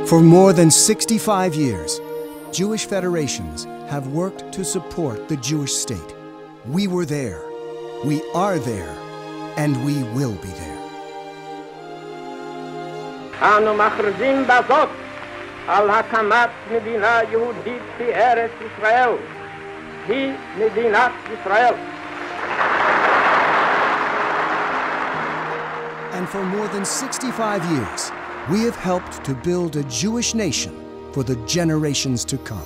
For more than 65 years, Jewish federations have worked to support the Jewish state. We were there, we are there, and we will be there. אנו מכריזים בזאת על הקמת מדינה יהודית בארץ ישראל. היא מדינת ישראל. And for more than 65 years, we have helped to build a Jewish nation for the generations to come.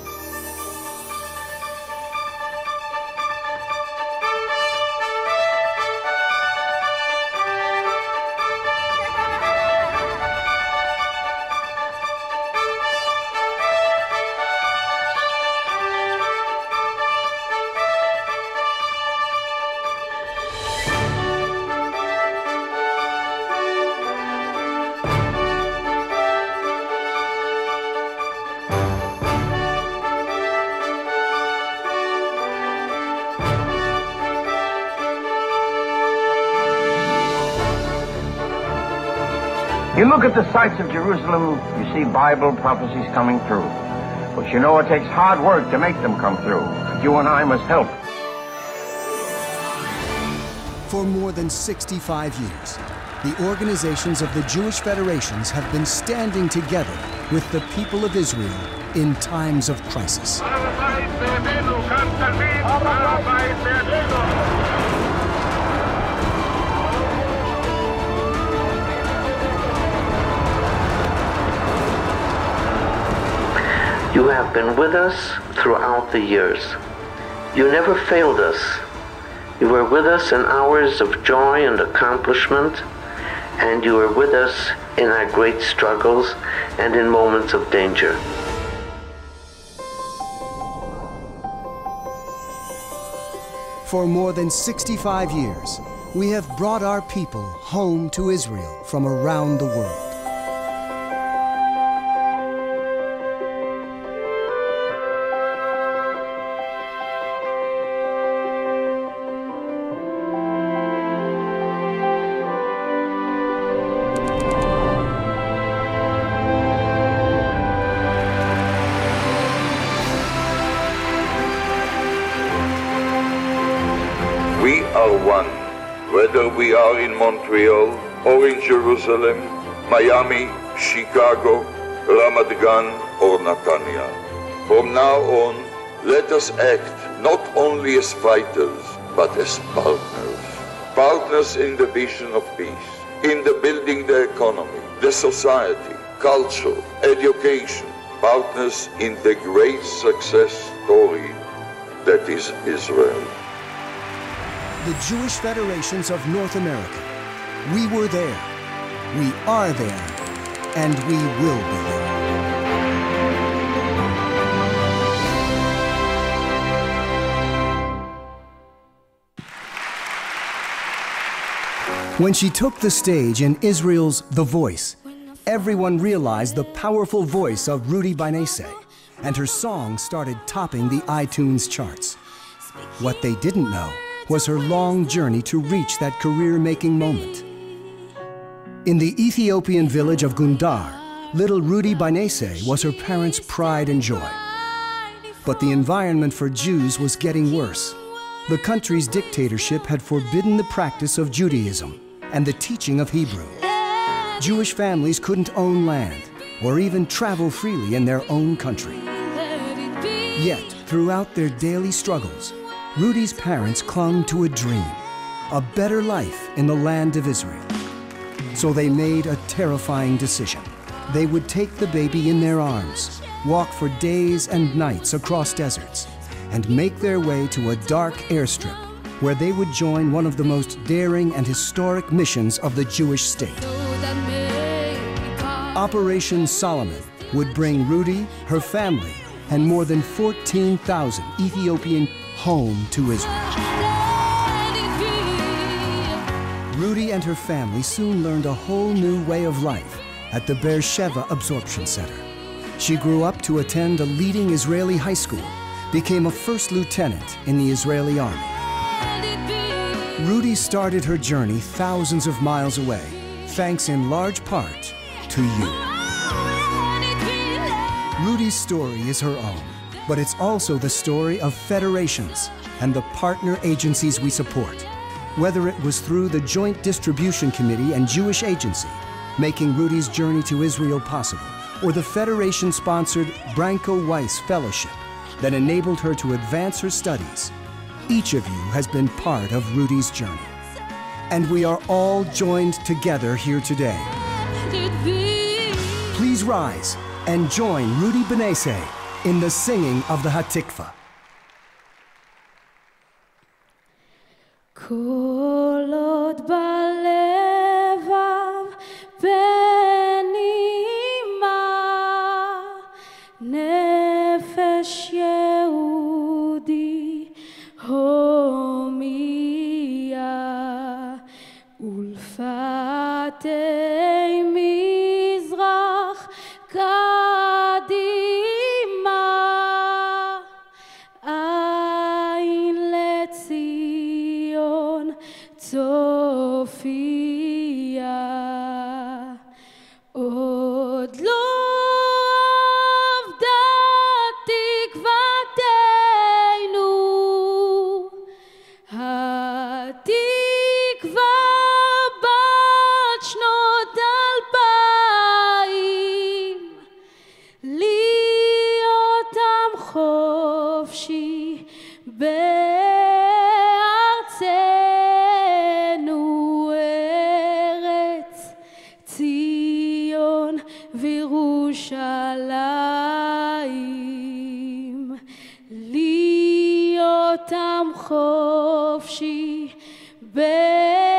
You look at the sights of Jerusalem, you see Bible prophecies coming through. But you know it takes hard work to make them come through. You and I must help. For more than 65 years, the organizations of the Jewish federations have been standing together with the people of Israel in times of crisis. You have been with us throughout the years. You never failed us. You were with us in hours of joy and accomplishment, and you were with us in our great struggles and in moments of danger. For more than 65 years, we have brought our people home to Israel from around the world. We are one, whether we are in Montreal or in Jerusalem, Miami, Chicago, Ramat Gan or Netanya. From now on, let us act not only as fighters, but as partners. Partners in the vision of peace, in the building the economy, the society, culture, education, partners in the great success story that is Israel. The Jewish Federations of North America. We were there, we are there, and we will be there. When she took the stage in Israel's The Voice, everyone realized the powerful voice of Rudy Bainese, and her song started topping the iTunes charts. What they didn't know was her long journey to reach that career-making moment. In the Ethiopian village of Gundar, little Rudy Bainese was her parents' pride and joy. But the environment for Jews was getting worse. The country's dictatorship had forbidden the practice of Judaism and the teaching of Hebrew. Jewish families couldn't own land or even travel freely in their own country. Yet, throughout their daily struggles, Rudy's parents clung to a dream, a better life in the land of Israel. So they made a terrifying decision. They would take the baby in their arms, walk for days and nights across deserts, and make their way to a dark airstrip where they would join one of the most daring and historic missions of the Jewish state. Operation Solomon would bring Rudy, her family, and more than 14,000 Ethiopian home to Israel. Rudy and her family soon learned a whole new way of life at the Beersheba Absorption Center. She grew up to attend a leading Israeli high school, became a first lieutenant in the Israeli army. Rudy started her journey thousands of miles away, thanks in large part to you. Rudy's story is her own, but it's also the story of federations and the partner agencies we support. Whether it was through the Joint Distribution Committee and Jewish Agency, making Rudy's journey to Israel possible, or the Federation-sponsored Branko Weiss Fellowship that enabled her to advance her studies, each of you has been part of Rudy's journey. And we are all joined together here today. Please rise and join Rudy Benesay in the singing of the Hatikva. Kolot balevav benima nefesh Yehudi homiya ulfatei mizrach kadima ain letzion Sophia, עוד לא אבדה תקוותנו, התקווה בת שנות 2000, להיות עם חופשי וירושלים, להיות עם חופשי בארצנו,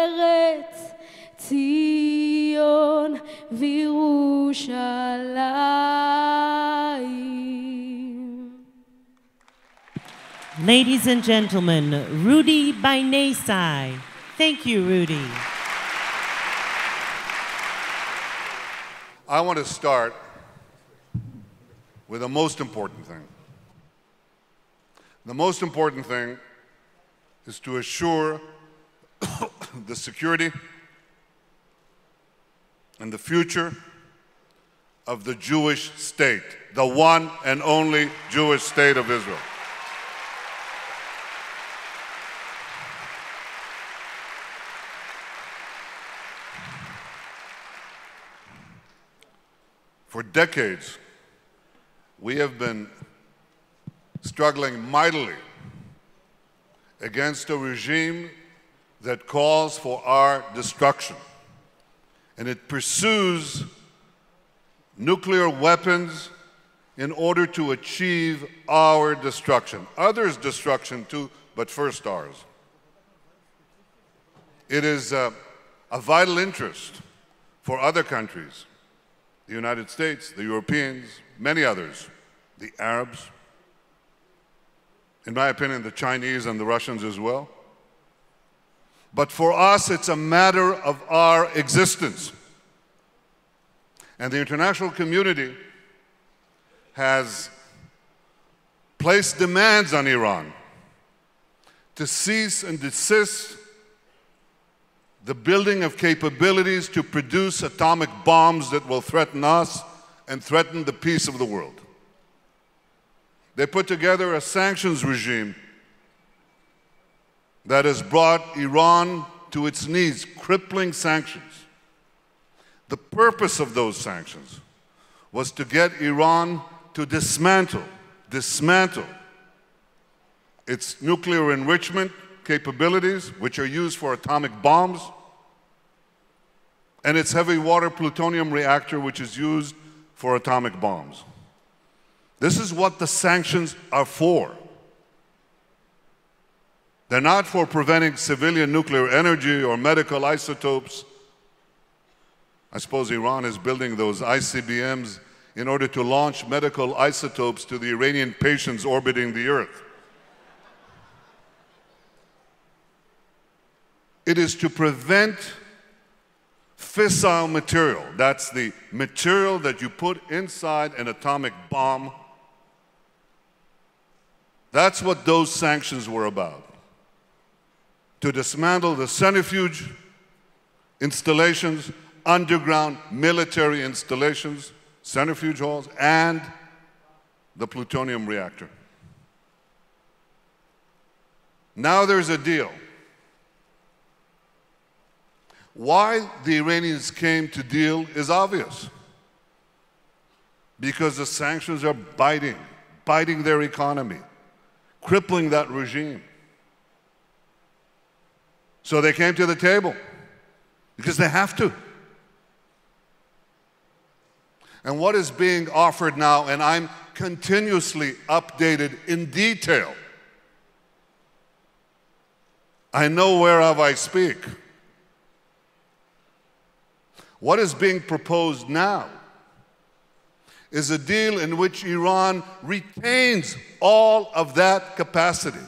ארץ ציון וירושלים. Ladies and gentlemen, Rudy Benesay. Thank you, Rudy. I want to start with the most important thing. The most important thing is to assure the security and the future of the Jewish state, the one and only Jewish state of Israel. For decades, we have been struggling mightily against a regime that calls for our destruction. And it pursues nuclear weapons in order to achieve our destruction. Others' destruction too, but first ours. It is a vital interest for other countries, the United States, the Europeans, many others, the Arabs, in my opinion, the Chinese and the Russians as well. But for us, it's a matter of our existence. And the international community has placed demands on Iran to cease and desist the building of capabilities to produce atomic bombs that will threaten us and threaten the peace of the world. They put together a sanctions regime that has brought Iran to its knees, crippling sanctions. The purpose of those sanctions was to get Iran to dismantle its nuclear enrichment capabilities, which are used for atomic bombs, and its heavy water plutonium reactor, which is used for atomic bombs. This is what the sanctions are for. They're not for preventing civilian nuclear energy or medical isotopes. I suppose Iran is building those ICBMs in order to launch medical isotopes to the Iranian patients orbiting the Earth. It is to prevent fissile material. That's the material that you put inside an atomic bomb. That's what those sanctions were about. To dismantle the centrifuge installations underground military installations, centrifuge halls, and the plutonium reactor. Now there's a deal. Why the Iranians came to deal is obvious. Because the sanctions are biting their economy, crippling that regime. So they came to the table because they have to. And what is being offered now, and I'm continuously updated in detail. I know whereof I speak. What is being proposed now is a deal in which Iran retains all of that capacity.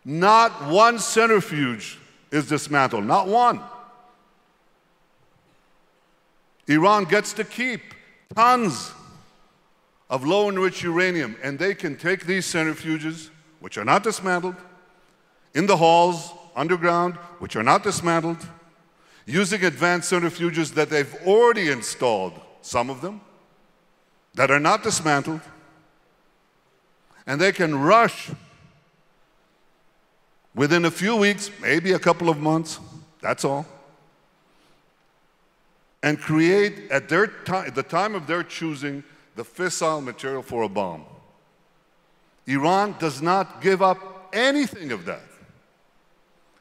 Not one centrifuge is dismantled, not one. Iran gets to keep tons of low-enriched uranium, and they can take these centrifuges, which are not dismantled, in the halls, underground, which are not dismantled, using advanced centrifuges that they've already installed, some of them, that are not dismantled, and they can rush within a few weeks, maybe a couple of months, that's all, and create at the time of their choosing the fissile material for a bomb. Iran does not give up anything of that.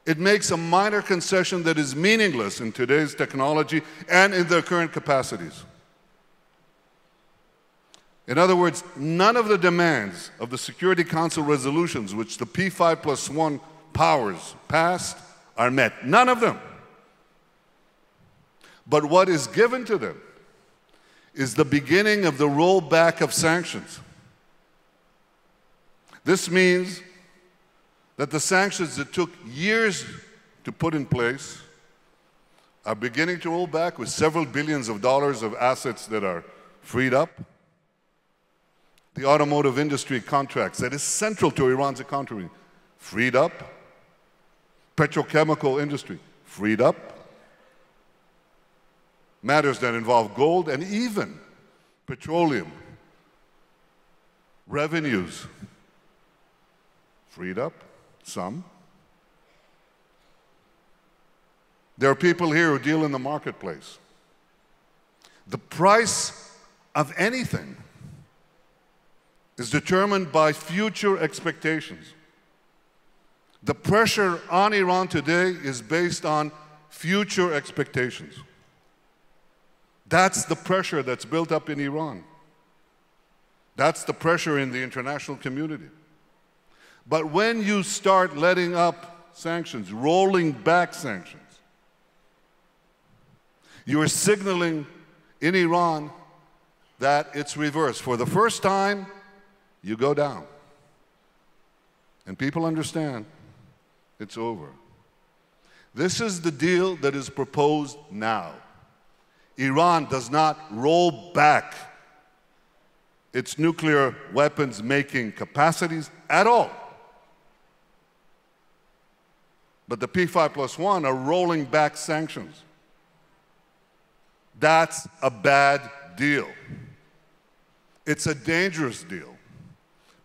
It makes a minor concession that is meaningless in today's technology and in their current capacities. In other words, none of the demands of the Security Council resolutions which the P5+1 powers passed are met. None of them. But what is given to them is the beginning of the rollback of sanctions. This means that the sanctions that took years to put in place are beginning to roll back with several billions of dollars of assets that are freed up. The automotive industry contracts that is central to Iran's economy, freed up. Petrochemical industry, freed up. Matters that involve gold and even petroleum revenues, freed up, some. There are people here who deal in the marketplace. The price of anything is determined by future expectations. The pressure on Iran today is based on future expectations. That's the pressure that's built up in Iran. That's the pressure in the international community. But when you start letting up sanctions, rolling back sanctions, you are signaling in Iran that it's reversed. For the first time, you go down. And people understand it's over. This is the deal that is proposed now. Iran does not roll back its nuclear weapons making capacities at all. But the P5+1 are rolling back sanctions. That's a bad deal. It's a dangerous deal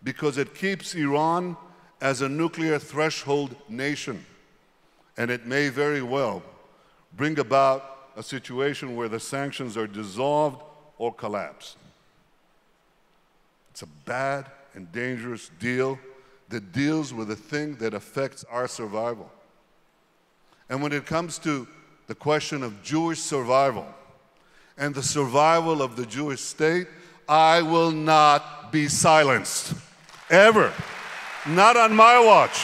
because it keeps Iran as a nuclear threshold nation. And it may very well bring about a situation where the sanctions are dissolved or collapsed. It's a bad and dangerous deal that deals with a thing that affects our survival. And when it comes to the question of Jewish survival and the survival of the Jewish state, I will not be silenced, ever. Not on my watch.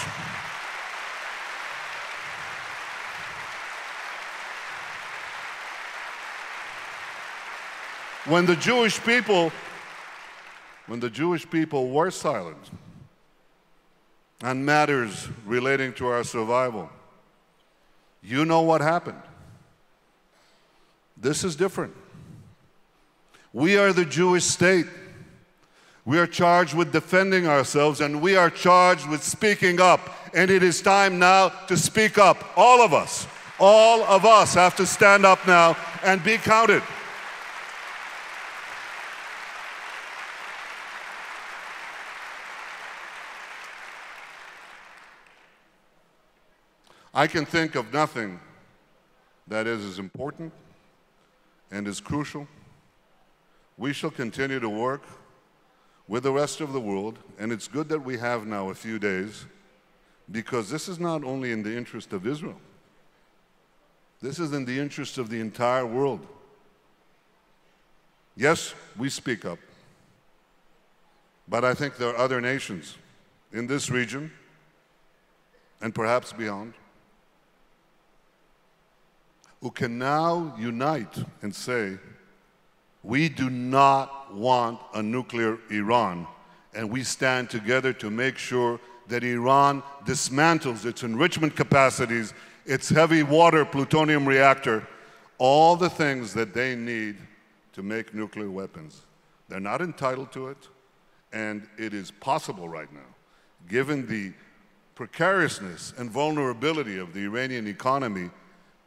When the Jewish people were silent on matters relating to our survival, you know what happened. This is different. We are the Jewish state. We are charged with defending ourselves, and we are charged with speaking up. And it is time now to speak up, all of us, All of us have to stand up now and be counted. I can think of nothing that is as important and as crucial. We shall continue to work with the rest of the world, and it's good that we have now a few days, because this is not only in the interest of Israel. This is in the interest of the entire world. Yes, we speak up, but I think there are other nations in this region, and perhaps beyond, who can now unite and say, we do not want a nuclear Iran, and we stand together to make sure that Iran dismantles its enrichment capacities, its heavy water plutonium reactor, all the things that they need to make nuclear weapons. They're not entitled to it, and it is possible right now, given the precariousness and vulnerability of the Iranian economy,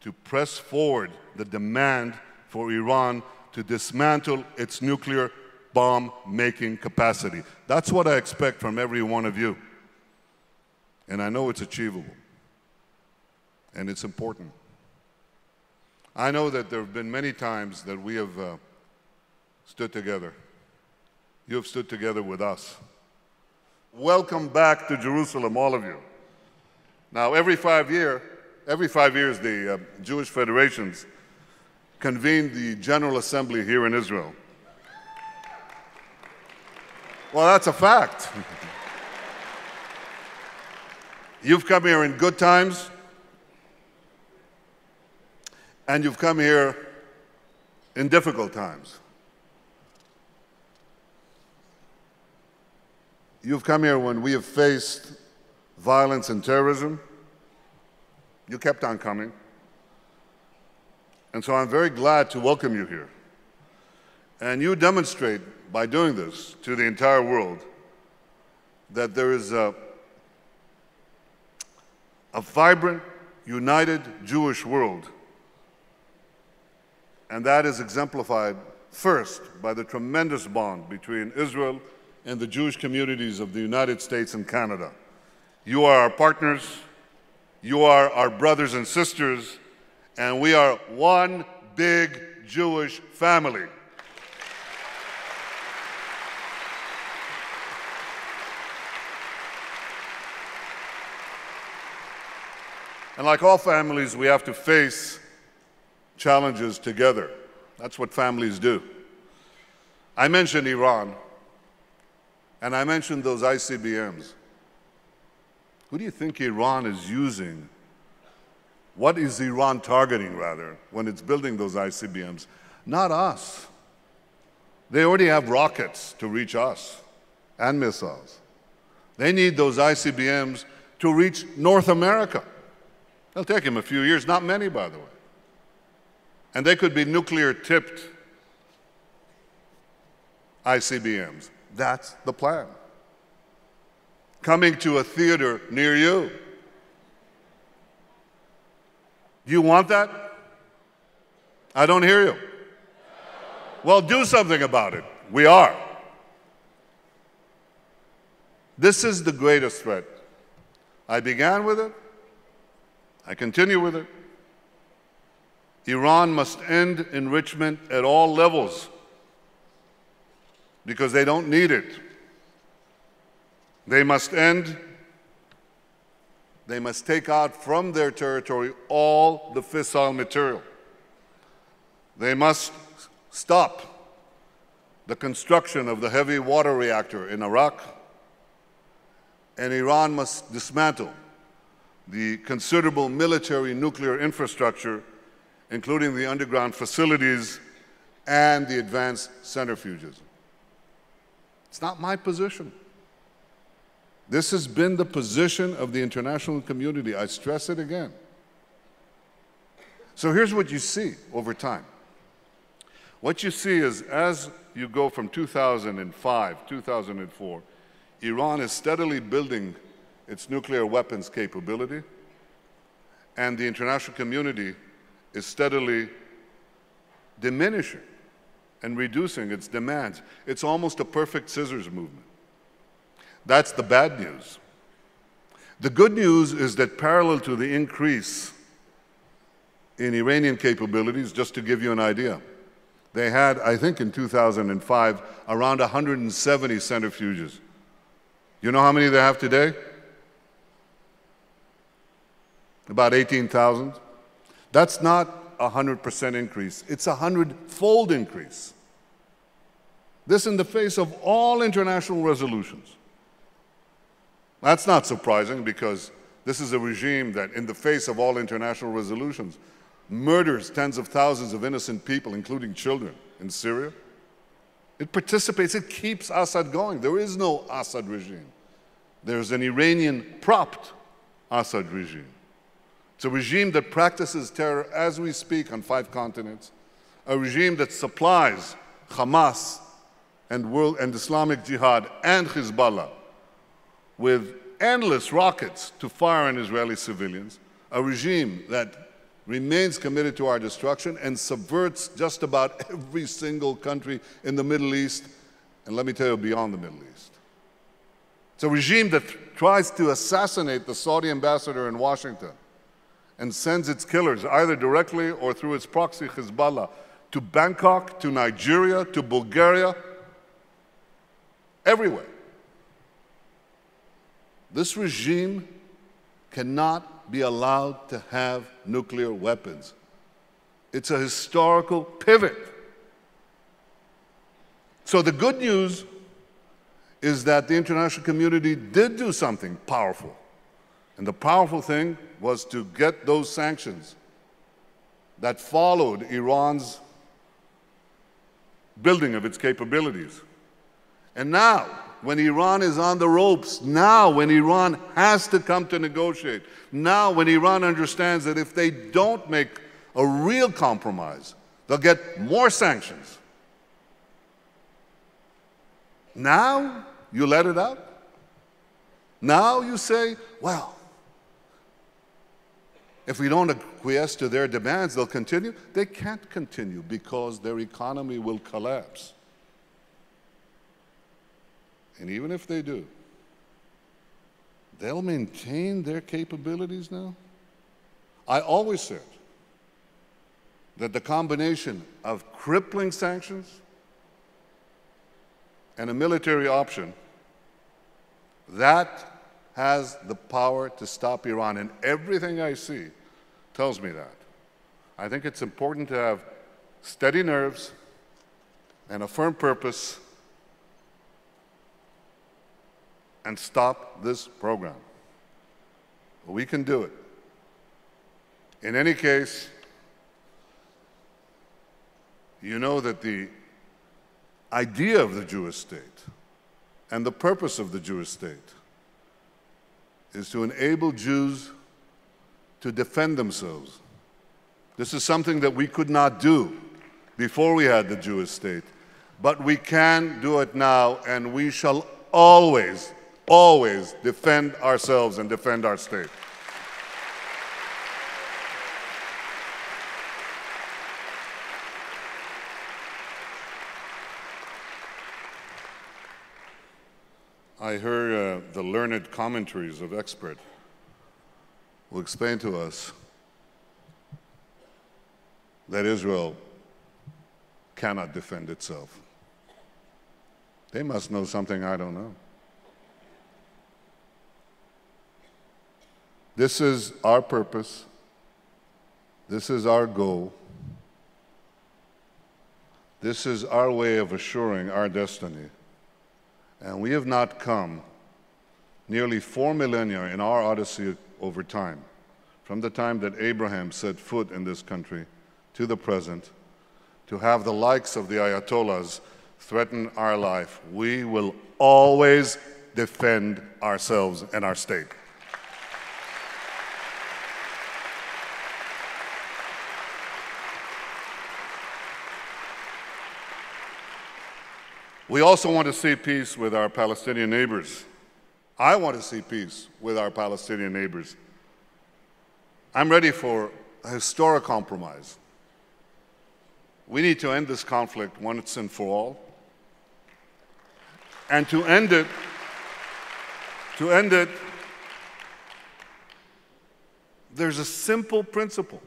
to press forward the demand for Iran to dismantle its nuclear bomb-making capacity. That's what I expect from every one of you. And I know it's achievable. And it's important. I know that there have been many times that we have stood together. You have stood together with us. Welcome back to Jerusalem, all of you. Now, every 5 years, the Jewish federations convene the General Assembly here in Israel. Well, that's a fact. You've come here in good times, and you've come here in difficult times. You've come here when we have faced violence and terrorism. You kept on coming. And so I'm very glad to welcome you here. And you demonstrate by doing this to the entire world that there is a vibrant, united Jewish world. And that is exemplified first by the tremendous bond between Israel and the Jewish communities of the United States and Canada. You are our partners, you are our brothers and sisters, and we are one big Jewish family. And like all families, we have to face challenges together. That's what families do. I mentioned Iran, and I mentioned those ICBMs. Who do you think Iran is using? What is Iran targeting, rather, when it's building those ICBMs? Not us. They already have rockets to reach us and missiles. They need those ICBMs to reach North America. It'll take them a few years, not many, by the way. And they could be nuclear-tipped ICBMs. That's the plan. Coming to a theater near you. Do you want that? I don't hear you. Well, do something about it. We are. This is the greatest threat. I began with it. I continue with it. Iran must end enrichment at all levels because they don't need it. They must take out from their territory all the fissile material. They must stop the construction of the heavy water reactor in Iraq, and Iran must dismantle the considerable military nuclear infrastructure, including the underground facilities and the advanced centrifuges. It's not my position. This has been the position of the international community. I stress it again. So here's what you see over time. What you see is, as you go from 2005, 2004, Iran is steadily building its nuclear weapons capability, and the international community is steadily diminishing and reducing its demands. It's almost a perfect scissors movement. That's the bad news. The good news is that parallel to the increase in Iranian capabilities, just to give you an idea, they had, I think in 2005, around 170 centrifuges. You know how many they have today? About 18,000. That's not a 100% increase. It's a 100-fold increase. This in the face of all international resolutions. That's not surprising because this is a regime that, in the face of all international resolutions, murders tens of thousands of innocent people, including children, in Syria. It participates, it keeps Assad going. There is no Assad regime. There's an Iranian-propped Assad regime. It's a regime that practices terror as we speak on 5 continents, a regime that supplies Hamas and Islamic Jihad and Hezbollah with endless rockets to fire on Israeli civilians, a regime that remains committed to our destruction and subverts just about every single country in the Middle East, and let me tell you, beyond the Middle East. It's a regime that tries to assassinate the Saudi ambassador in Washington and sends its killers, either directly or through its proxy Hezbollah, to Bangkok, to Nigeria, to Bulgaria, everywhere. This regime cannot be allowed to have nuclear weapons. It's a historical pivot. So the good news is that the international community did do something powerful. And the powerful thing was to get those sanctions that followed Iran's building of its capabilities. And now, when Iran is on the ropes, now when Iran has to come to negotiate, now when Iran understands that if they don't make a real compromise, they'll get more sanctions. Now you let it out? Now you say, well, if we don't acquiesce to their demands, they'll continue? They can't continue because their economy will collapse. And even if they do, they'll maintain their capabilities now? I always said that the combination of crippling sanctions and a military option, that has the power to stop Iran. And everything I see tells me that. I think it's important to have steady nerves and a firm purpose and stop this program. We can do it. In any case, you know that the idea of the Jewish state and the purpose of the Jewish state is to enable Jews to defend themselves. This is something that we could not do before we had the Jewish state, but we can do it now, and we shall always defend ourselves and defend our state. I heard the learned commentaries of experts will explain to us that Israel cannot defend itself. They must know something I don't know. This is our purpose. This is our goal. This is our way of assuring our destiny. And we have not come nearly 4 millennia in our odyssey over time, from the time that Abraham set foot in this country to the present, to have the likes of the Ayatollahs threaten our life. We will always defend ourselves and our state. We also want to see peace with our Palestinian neighbors. I want to see peace with our Palestinian neighbors. I'm ready for a historic compromise. We need to end this conflict once and for all. And to end it, there's a simple principle.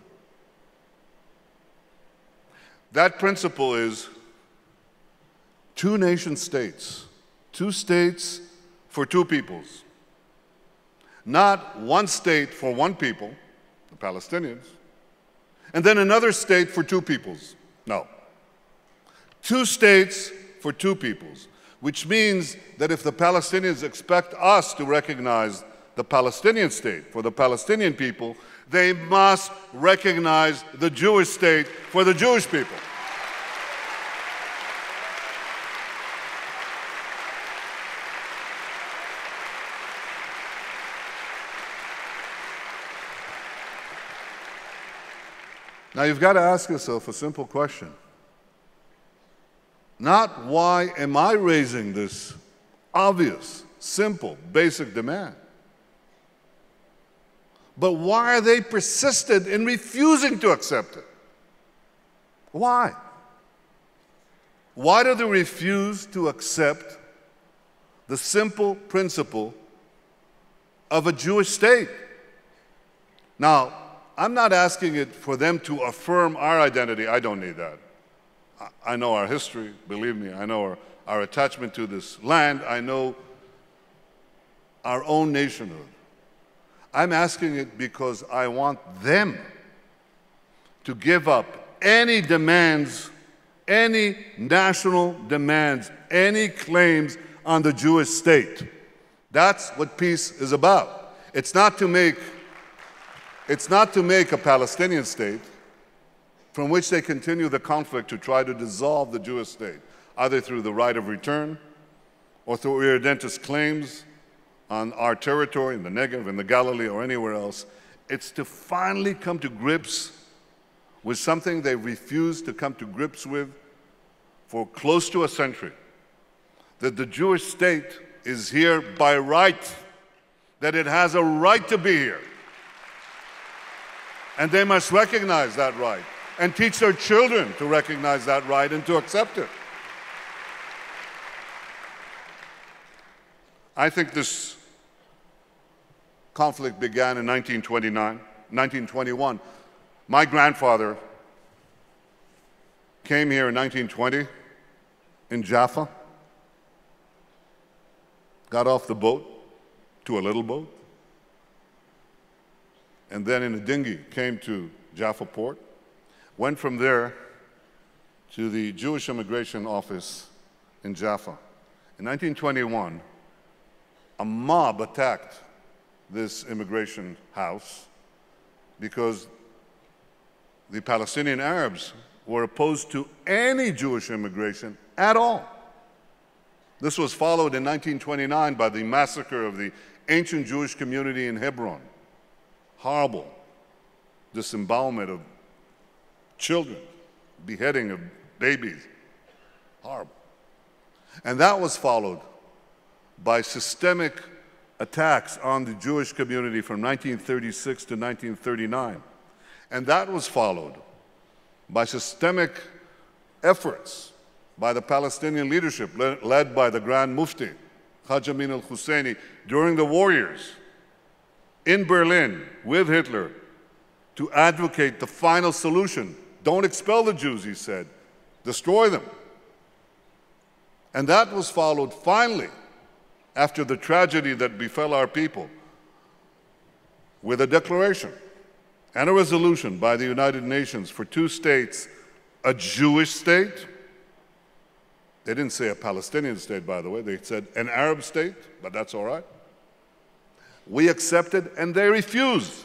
That principle is two nation states, two states for two peoples. Not one state for one people, the Palestinians, and then another state for two peoples. No. Two states for two peoples, which means that if the Palestinians expect us to recognize the Palestinian state for the Palestinian people, they must recognize the Jewish state for the Jewish people. Now you've got to ask yourself a simple question. Not why am I raising this obvious, simple, basic demand, but why are they persistent in refusing to accept it? Why? Why do they refuse to accept the simple principle of a Jewish state? Now, I'm not asking it for them to affirm our identity. I don't need that. I know our history, believe me. I know our attachment to this land. I know our own nationhood. I'm asking it because I want them to give up any demands, any national demands, any claims on the Jewish state. That's what peace is about. It's not to make a Palestinian state from which they continue the conflict to try to dissolve the Jewish state, either through the right of return or through irredentist claims on our territory in the Negev, in the Galilee, or anywhere else. It's to finally come to grips with something they refused to come to grips with for close to a century, that the Jewish state is here by right, that it has a right to be here. And they must recognize that right and teach their children to recognize that right and to accept it. I think this conflict began in 1921. My grandfather came here in 1920 in Jaffa, got off the boat to a little boat, and then in a dinghy came to Jaffa port, went from there to the Jewish immigration office in Jaffa. In 1921, a mob attacked this immigration house because the Palestinian Arabs were opposed to any Jewish immigration at all. This was followed in 1929 by the massacre of the ancient Jewish community in Hebron. Horrible disembowelment of children, beheading of babies. Horrible. And that was followed by systemic attacks on the Jewish community from 1936 to 1939. And that was followed by systemic efforts by the Palestinian leadership, led by the Grand Mufti, Haj Amin al-Husseini, during the war years in Berlin with Hitler to advocate the final solution. Don't expel the Jews, he said. Destroy them. And that was followed finally, after the tragedy that befell our people, with a declaration and a resolution by the United Nations for two states, a Jewish state. They didn't say a Palestinian state, by the way. They said an Arab state, but that's all right. We accepted, and they refused.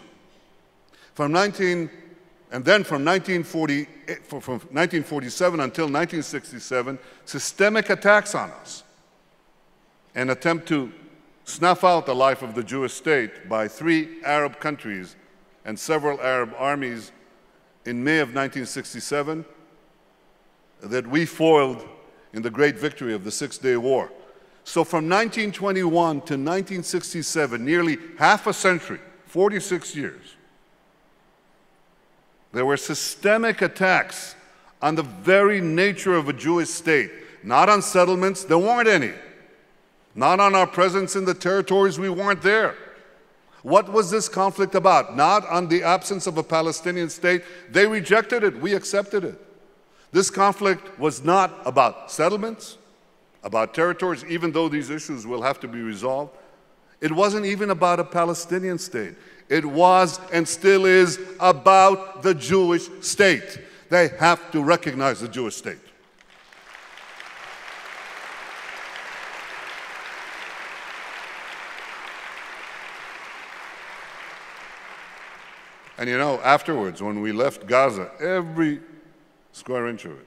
From 1947 until 1967, systemic attacks on us, an attempt to snuff out the life of the Jewish state by 3 Arab countries and several Arab armies in May of 1967 that we foiled in the great victory of the Six-Day War. So from 1921 to 1967, nearly half a century, 46 years, There were systemic attacks on the very nature of a Jewish state. Not on settlements, there weren't any. Not on our presence in the territories, we weren't there. What was this conflict about? Not on the absence of a Palestinian state. They rejected it, we accepted it. This conflict was not about settlements, about territories, even though these issues will have to be resolved. It wasn't even about a Palestinian state. It was and still is about the Jewish state. They have to recognize the Jewish state. And you know, afterwards, when we left Gaza, every square inch of it,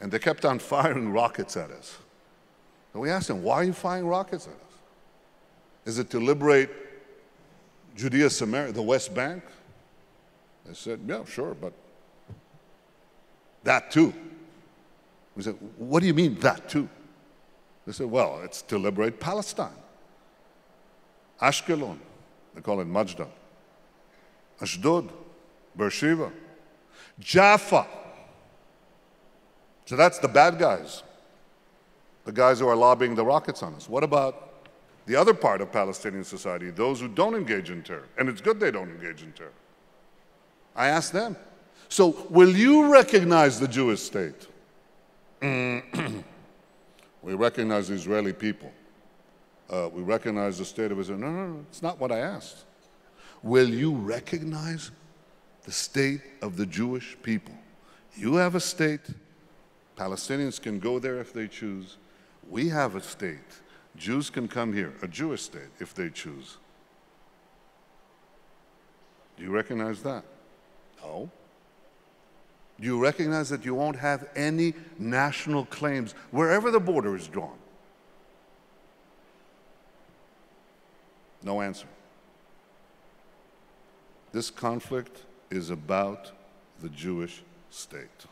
and they kept on firing rockets at us. And we asked them, why are you firing rockets at us? Is it to liberate Judea, Samaria, the West Bank? They said, yeah, sure, but that too. We said, what do you mean, that too? They said, well, it's to liberate Palestine. Ashkelon, they call it Majda. Ashdod, Beersheba, Jaffa. So that's the bad guys, the guys who are lobbying the rockets on us. What about the other part of Palestinian society, those who don't engage in terror? And it's good they don't engage in terror. I asked them, so will you recognize the Jewish state? We recognize the Israeli people. We recognize the state of Israel. No, it's not what I asked. Will you recognize the state of the Jewish people? You have a state. Palestinians can go there if they choose. We have a state. Jews can come here, a Jewish state, if they choose. Do you recognize that? No. Do you recognize that you won't have any national claims wherever the border is drawn? No answer. This conflict is about the Jewish state.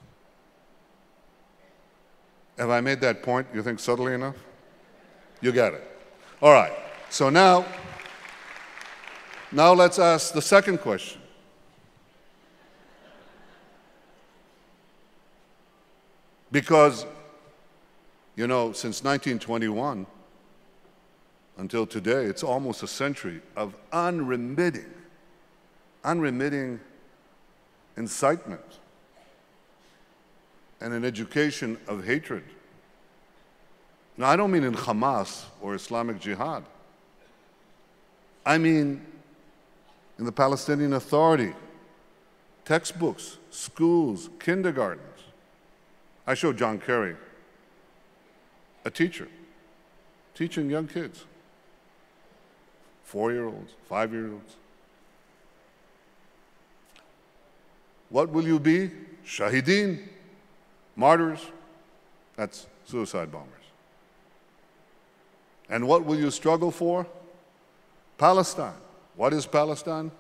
Have I made that point, you think, subtly enough? You got it. All right. So now let's ask the second question. Because, you know, since 1921 until today, it's almost a century of unremitting incitement and an education of hatred. Now, I don't mean in Hamas or Islamic Jihad. I mean in the Palestinian Authority, textbooks, schools, kindergartens. I showed John Kerry, a teacher, teaching young kids, 4-year-olds, 5-year-olds. What will you be? Shahideen, martyrs. That's suicide bombers. And what will you struggle for? Palestine. What is Palestine?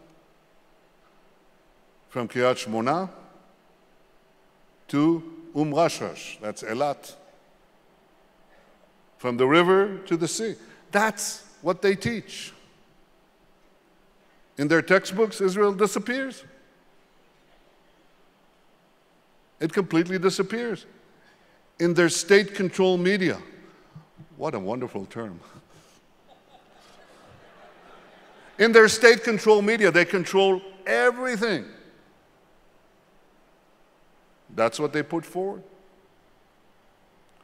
From Kiryat Shmona to Rashash, that's Elat. From the river to the sea. That's what they teach. In their textbooks, Israel disappears. It completely disappears. In their state-controlled media. What a wonderful term. In their state-controlled media, they control everything. That's what they put forward.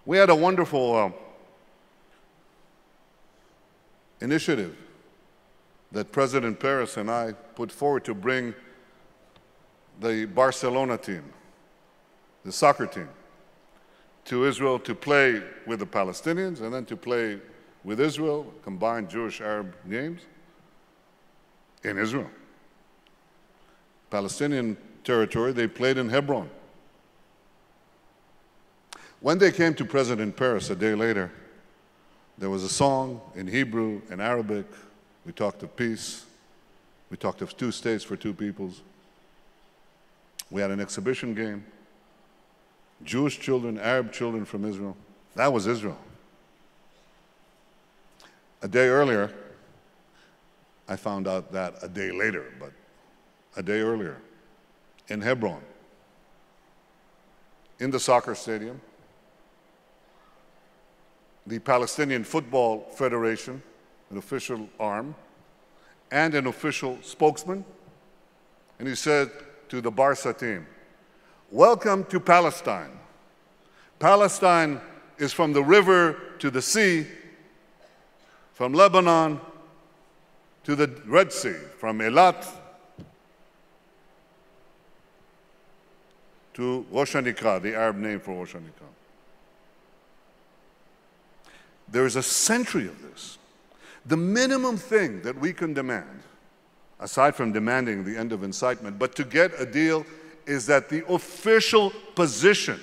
We had a wonderful initiative that President Peres and I put forward to bring the Barcelona team, the soccer team, to Israel to play with the Palestinians and then to play with Israel, combined Jewish-Arab games in Israel. Palestinian territory, they played in Hebron. When they came to President Peres a day later, there was a song in Hebrew and Arabic. We talked of peace. We talked of 2 states for 2 peoples. We had an exhibition game. Jewish children, Arab children from Israel. That was Israel. A day earlier, I found out that a day later, but a day earlier, in Hebron, in the soccer stadium, the Palestinian Football Federation, an official arm, and an official spokesman. And he said to the Barca team, "Welcome to Palestine. Palestine is from the river to the sea, from Lebanon to the Red Sea, from Eilat to Rosh Hanikra," the Arab name for Rosh Hanikra. There is a century of this. The minimum thing that we can demand, aside from demanding the end of incitement, but to get a deal, is that the official position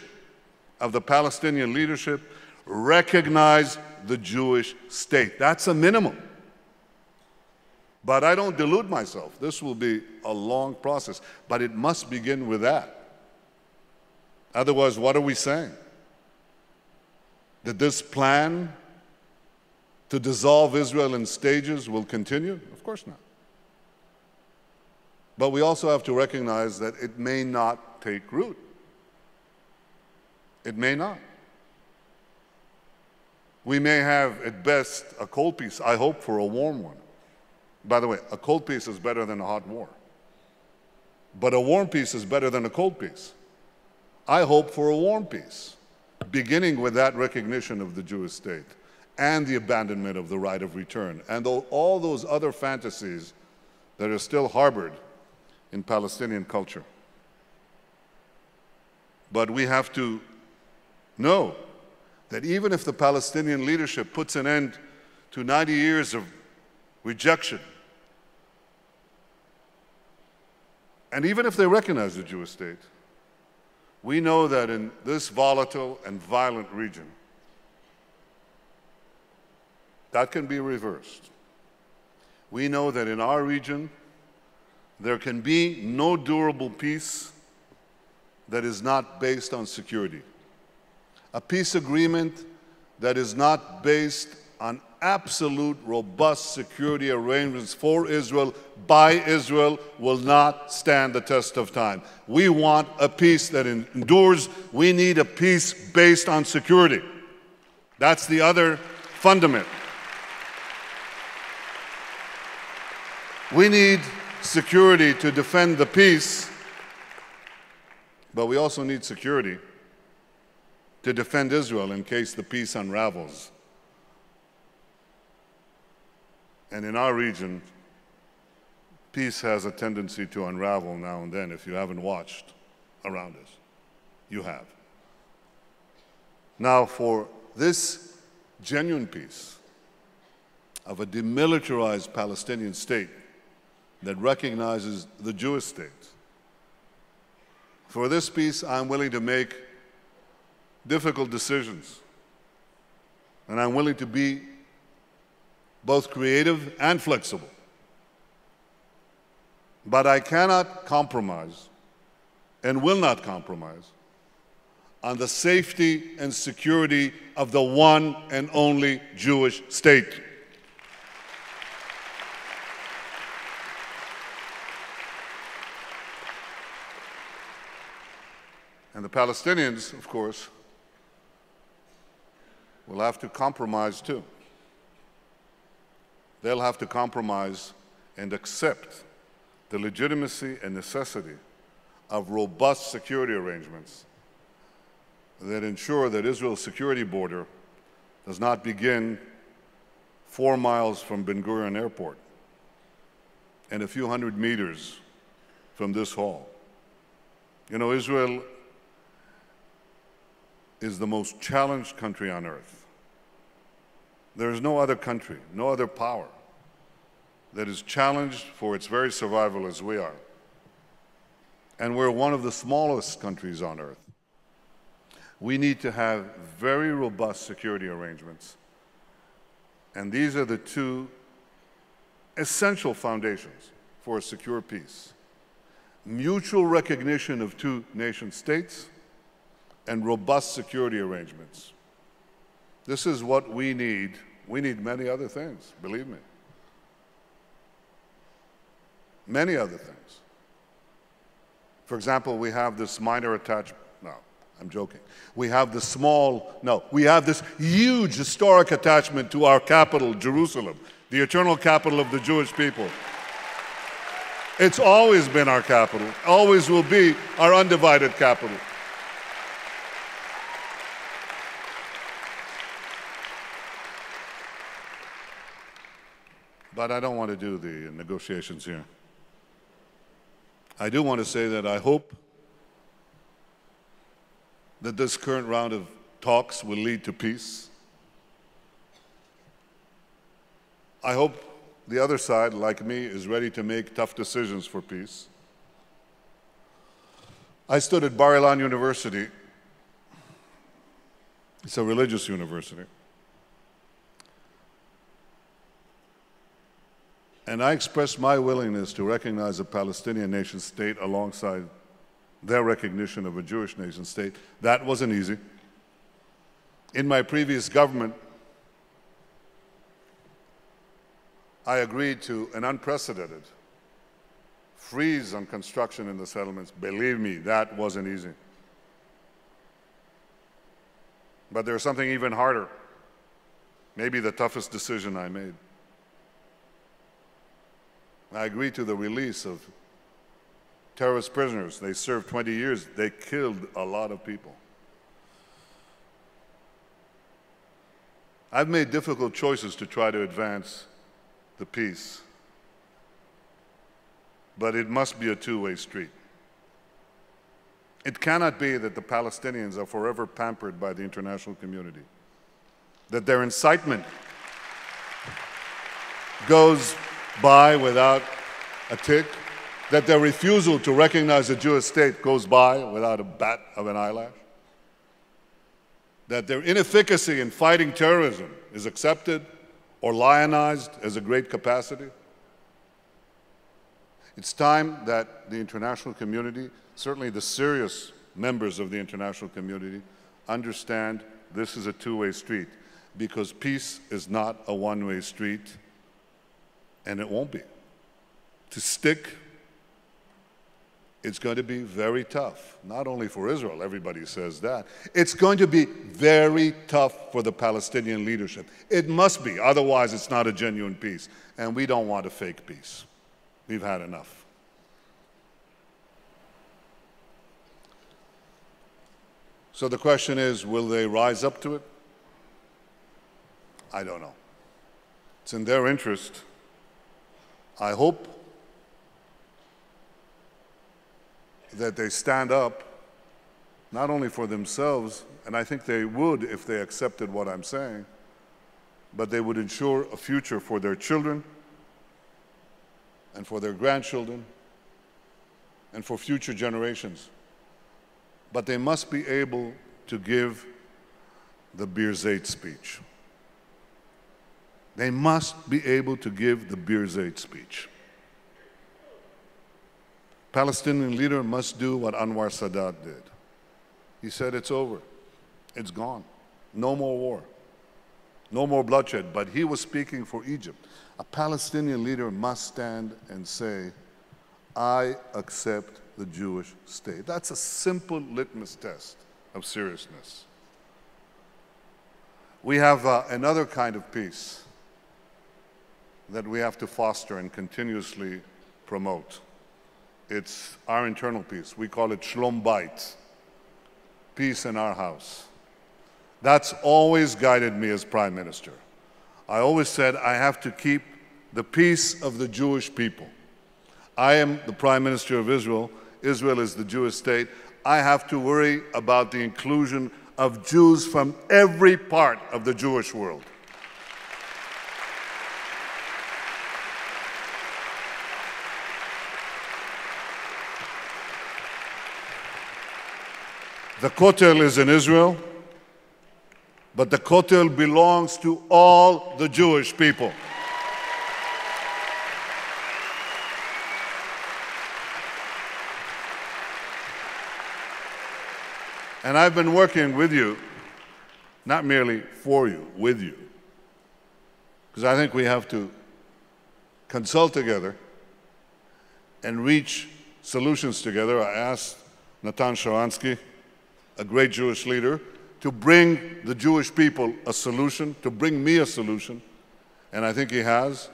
of the Palestinian leadership recognize the Jewish state. That's a minimum. But I don't delude myself. This will be a long process, but it must begin with that. Otherwise, what are we saying? That this plan to dissolve Israel in stages will continue? Of course not. But we also have to recognize that it may not take root. It may not. We may have, at best, a cold peace. I hope for a warm one. By the way, a cold peace is better than a hot war. But a warm peace is better than a cold peace. I hope for a warm peace, beginning with that recognition of the Jewish state and the abandonment of the right of return and all those other fantasies that are still harbored in Palestinian culture. But we have to know that even if the Palestinian leadership puts an end to 90 years of rejection, and even if they recognize the Jewish state, we know that in this volatile and violent region, that can be reversed. We know that in our region, there can be no durable peace that is not based on security. A peace agreement that is not based on absolute, robust security arrangements for Israel, by Israel, will not stand the test of time. We want a peace that endures. We need a peace based on security. That's the other fundament. We need security to defend the peace, but we also need security to defend Israel in case the peace unravels. And in our region, peace has a tendency to unravel now and then. If you haven't watched around us, you have. Now, for this genuine peace of a demilitarized Palestinian state that recognizes the Jewish state, for this peace, I'm willing to make difficult decisions. And I'm willing to be both creative and flexible. But I cannot compromise and will not compromise on the safety and security of the one and only Jewish state. And the Palestinians, of course, will have to compromise too. They'll have to compromise and accept the legitimacy and necessity of robust security arrangements that ensure that Israel's security border does not begin 4 miles from Ben Gurion Airport and a few hundred meters from this hall. You know, Israel is the most challenged country on earth. There is no other country, no other power that is challenged for its very survival as we are. And we're one of the smallest countries on earth. We need to have very robust security arrangements. And these are the two essential foundations for a secure peace: mutual recognition of two nation states and robust security arrangements. This is what we need. We need many other things, believe me. Many other things. For example, we have this minor attachment. No, I'm joking. We have this we have this huge historic attachment to our capital, Jerusalem, the eternal capital of the Jewish people. It's always been our capital, always will be our undivided capital. But I don't want to do the negotiations here. I do want to say that I hope that this current round of talks will lead to peace. I hope the other side, like me, is ready to make tough decisions for peace. I stood at Bar-Ilan University. It's a religious university. And I expressed my willingness to recognize a Palestinian nation state alongside their recognition of a Jewish nation state. That wasn't easy. In my previous government, I agreed to an unprecedented freeze on construction in the settlements. Believe me, that wasn't easy. But there's something even harder, maybe the toughest decision I made. I agreed to the release of terrorist prisoners. They served 20 years. They killed a lot of people. I've made difficult choices to try to advance the peace, but it must be a two-way street. It cannot be that the Palestinians are forever pampered by the international community, that their incitement goes by without a tick, that their refusal to recognize a Jewish state goes by without a bat of an eyelash, that their inefficacy in fighting terrorism is accepted or lionized as a great capacity. It's time that the international community, certainly the serious members of the international community, understand this is a two-way street, because peace is not a one-way street. And it won't be. To stick, it's going to be very tough, not only for Israel, everybody says that. It's going to be very tough for the Palestinian leadership. It must be, otherwise it's not a genuine peace. And we don't want a fake peace. We've had enough. So the question is, will they rise up to it? I don't know. It's in their interest. I hope that they stand up, not only for themselves, and I think they would if they accepted what I'm saying, but they would ensure a future for their children and for their grandchildren and for future generations. But they must be able to give the Bir Zeit speech. They must be able to give the Bir Zeit speech. Palestinian leader must do what Anwar Sadat did. He said, it's over. It's gone. No more war. No more bloodshed. But he was speaking for Egypt. A Palestinian leader must stand and say, I accept the Jewish state. That's a simple litmus test of seriousness. We have another kind of peace that we have to foster and continuously promote. It's our internal peace. We call it Shlom Bayit, peace in our house. That's always guided me as Prime Minister. I always said I have to keep the peace of the Jewish people. I am the Prime Minister of Israel. Israel is the Jewish state. I have to worry about the inclusion of Jews from every part of the Jewish world. The Kotel is in Israel, but the Kotel belongs to all the Jewish people. And I've been working with you, not merely for you, with you, because I think we have to consult together and reach solutions together. I asked Natan Sharansky, a great Jewish leader, to bring the Jewish people a solution, to bring me a solution, and I think he has.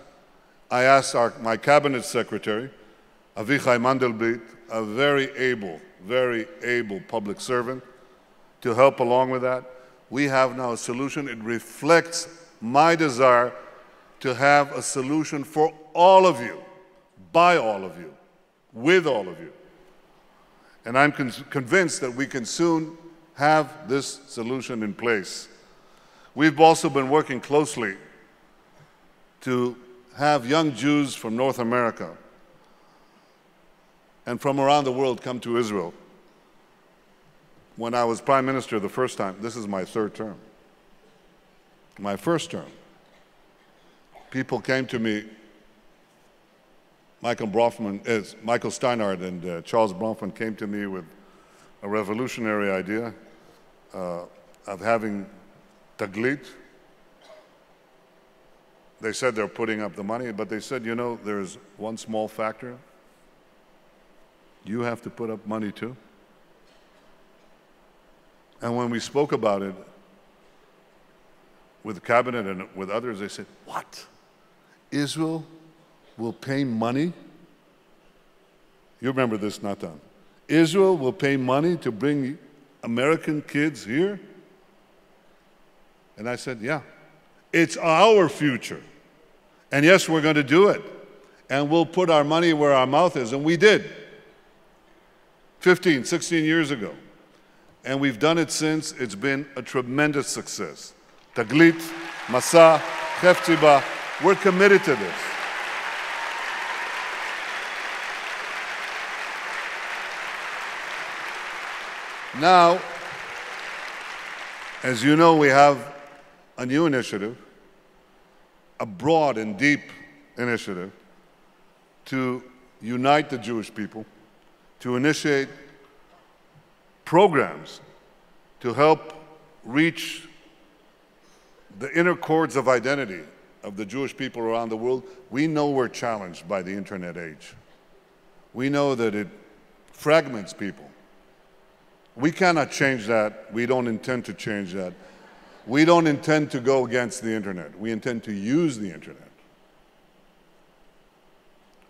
I asked my cabinet secretary, Avichai Mandelblit, a very able public servant, to help along with that. We have now a solution. It reflects my desire to have a solution for all of you, by all of you, with all of you. And I'm convinced that we can soon have this solution in place. We've also been working closely to have young Jews from North America and from around the world come to Israel. When I was prime minister the first time, this is my third term, my first term, people came to me, Michael Steinhardt and Charles Bronfman came to me with a revolutionary idea of having Taglit. They said they're putting up the money, but they said, you know, there's one small factor. You have to put up money too. And when we spoke about it with the cabinet and with others, they said, what? Israel will pay money? You remember this, Natan. Israel will pay money to bring American kids here? And I said, yeah. It's our future. And yes, we're going to do it. And we'll put our money where our mouth is. And we did. 15, 16 years ago. And we've done it since. It's been a tremendous success. Taglit, Masa, Hefziba, we're committed to this. Now, as you know, we have a new initiative, a broad and deep initiative to unite the Jewish people, to initiate programs to help reach the inner chords of identity of the Jewish people around the world. We know we're challenged by the internet age. We know that it fragments people. We cannot change that. We don't intend to change that. We don't intend to go against the internet. We intend to use the internet.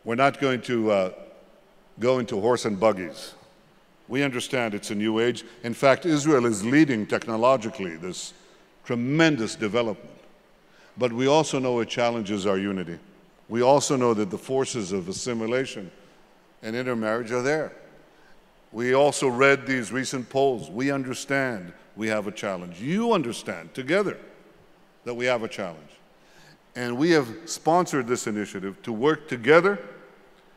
We're not going to go into horse and buggies. We understand it's a new age. In fact, Israel is leading technologically this tremendous development. But we also know it challenges our unity. We also know that the forces of assimilation and intermarriage are there. We also read these recent polls. We understand we have a challenge. You understand together that we have a challenge. And we have sponsored this initiative to work together,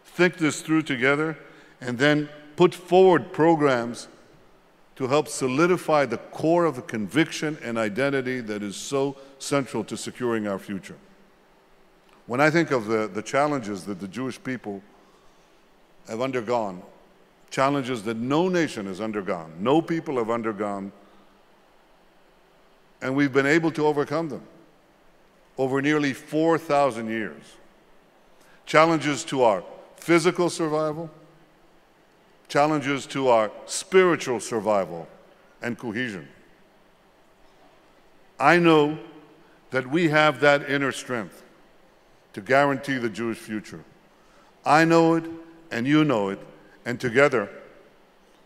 think this through together, and then put forward programs to help solidify the core of the conviction and identity that is so central to securing our future. When I think of the challenges that the Jewish people have undergone, challenges that no nation has undergone, no people have undergone, and we've been able to overcome them over nearly 4,000 years. Challenges to our physical survival, challenges to our spiritual survival and cohesion. I know that we have that inner strength to guarantee the Jewish future. I know it, and you know it, and together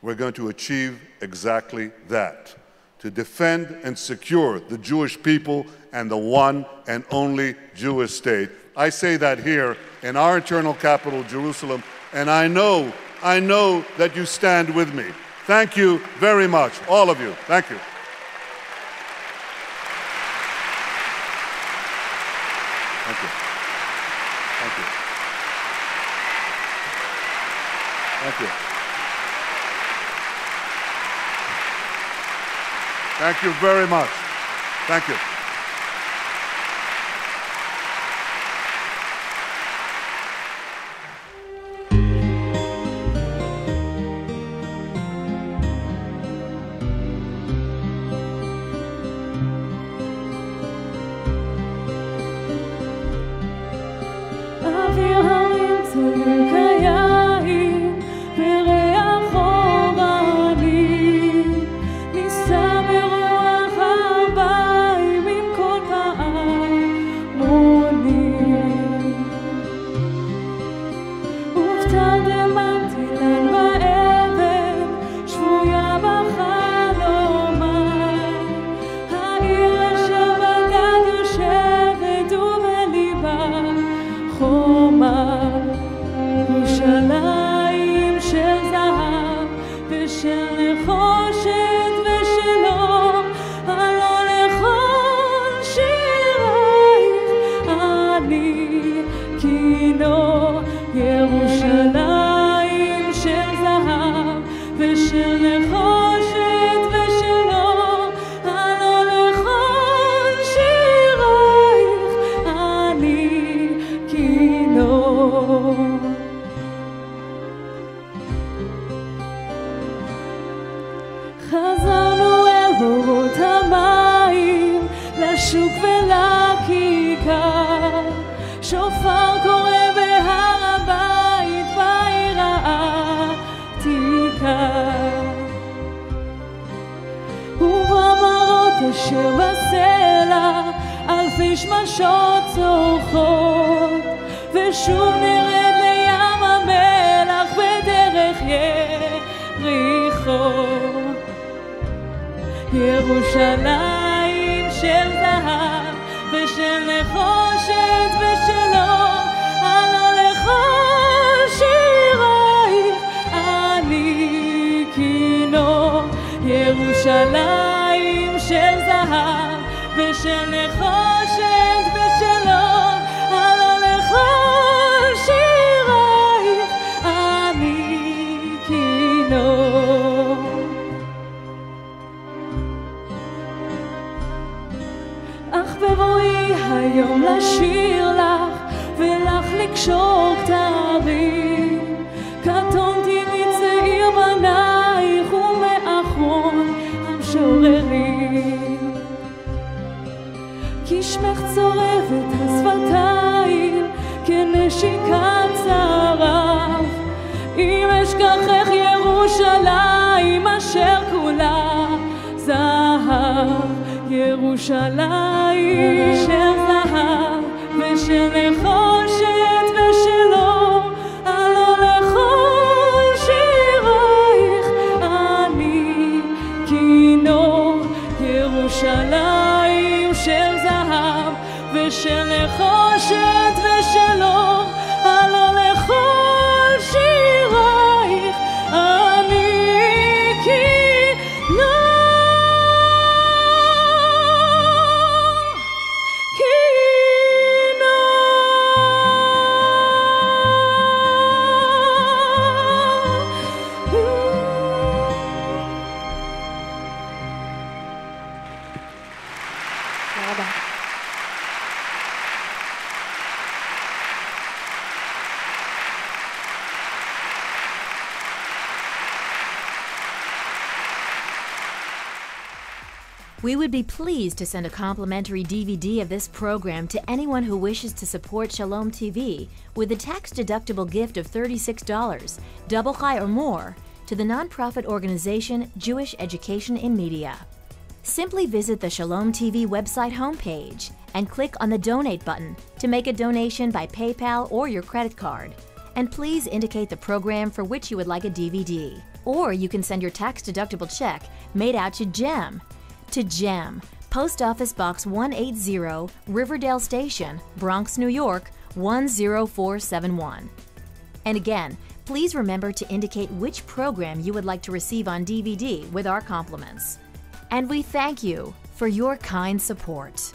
we're going to achieve exactly that, to defend and secure the Jewish people and the one and only Jewish state. I say that here in our eternal capital, Jerusalem, and I know that you stand with me. Thank you very much, all of you. Thank you. Thank you. Thank you. Thank you. Thank you very much. Thank you. ושמשות צורחות, ושוב נרד לים המלח בדרך יריחו. ירושלים של זהב ושל נחושת ושל אור, הלא לכל שירייך אני כינור. ירושלים של זהב ושל נחושת ושל אור, הלא לכל שירייך אני כינור. אך בבואי היום לשיר לך ולך לקשור כתרים, קטונתי מצעיר בנייך ומאחרון המשוררים. כי שמך צורבת השפתיים כנשיקת צרף, אם אשכחך ירושלים אשר כולה זהב. ירושלים של זהב ושל נחושת ושל אור, הלא לכל שירייך אני כינור. ירושלים של זהב ושל נחושת ושל אור, הלא לכל שירייך אני כינור. We would be pleased to send a complimentary DVD of this program to anyone who wishes to support Shalom TV with a tax-deductible gift of $36, double high or more, to the nonprofit organization Jewish Education in Media. Simply visit the Shalom TV website homepage and click on the Donate button to make a donation by PayPal or your credit card. And please indicate the program for which you would like a DVD. Or you can send your tax-deductible check made out to GEM. To GEM, Post Office Box 180, Riverdale Station, Bronx, New York, 10471. And again, please remember to indicate which program you would like to receive on DVD with our compliments. And we thank you for your kind support.